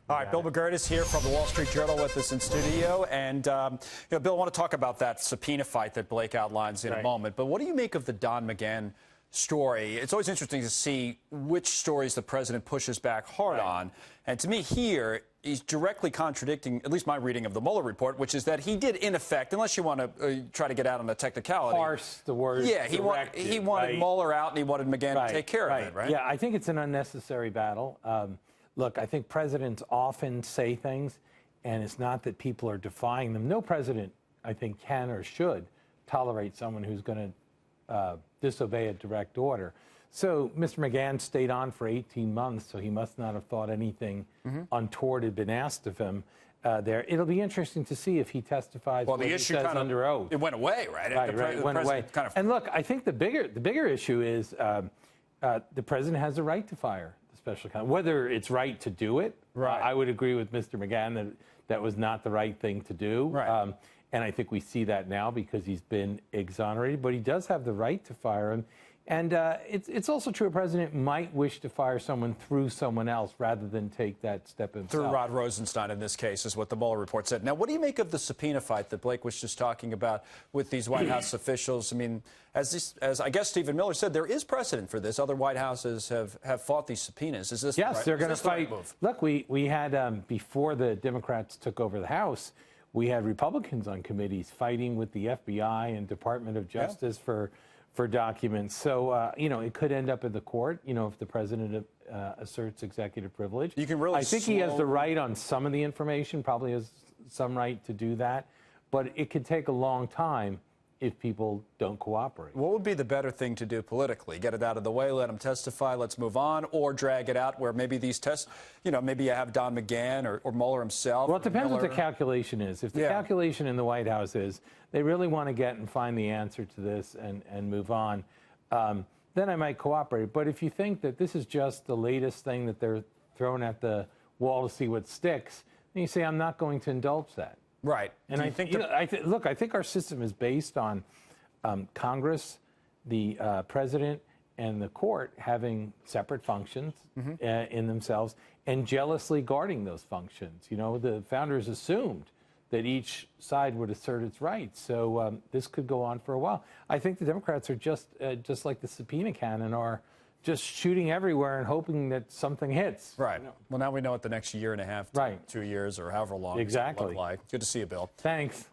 All right, Bill McGurn is here from the Wall Street Journal with us in studio. And, Bill, I want to talk about that subpoena fight that Blake outlines in a moment. But what do you make of the Don McGahn story? It's always interesting to see which stories the president pushes back hard on. And to me here, he's directly contradicting, at least my reading of the Mueller report, which is that he did, in effect, unless you want to try to get out on a technicality. Parse the word. Yeah, he wanted Mueller out and he wanted McGahn to take care of it, right? Yeah, I think it's an unnecessary battle. Look, I think presidents often say things, and it's not that people are defying them. No president, I think, can or should tolerate someone who's going to disobey a direct order. So Mr. McGahn stayed on for 18 months, so he must not have thought anything untoward had been asked of him there. It'll be interesting to see if he testifies what he says under oath. It went away, right? It went away. And look, I think the bigger issue is the president has a right to fire the special counsel. Whether it's right to do it, I would agree with Mr. McGahn that that was not the right thing to do. And I think we see that now because he's been exonerated. But he does have the right to fire him. And it's also true a president might wish to fire someone through someone else rather than take that step himself. Through Rod Rosenstein in this case is what the Mueller report said. Now, what do you make of the subpoena fight that Blake was just talking about with these White House officials? I mean, as I guess Stephen Miller said, there is precedent for this. Other White Houses have fought these subpoenas. Is this Yes, they're going to fight. Look, we had, before the Democrats took over the House, we had Republicans on committees fighting with the FBI and Department of Justice for documents. So, it could end up in the court, if the president asserts executive privilege. You can really I think he has the right on some of the information, probably has some right to do that. But it could take a long time if people don't cooperate. What would be the better thing to do politically? Get it out of the way, let them testify, let's move on, or drag it out where maybe these tests, maybe you have Don McGahn or Mueller himself? Well, it depends what the calculation is. If the calculation in the White House is they really want to get and find the answer to this and move on, then I might cooperate. But if you think that this is just the latest thing that they're throwing at the wall to see what sticks, then you say, I'm not going to indulge that. Right. And I think, look, I think our system is based on Congress, the president, and the court having separate functions in themselves and jealously guarding those functions. The founders assumed that each side would assert its rights. So this could go on for a while. I think the Democrats are just like the subpoena cannon, are just shooting everywhere and hoping that something hits. Right. Well, now we know what the next year and a half, 2 years, or however long it's going to look like. Good to see you, Bill. Thanks.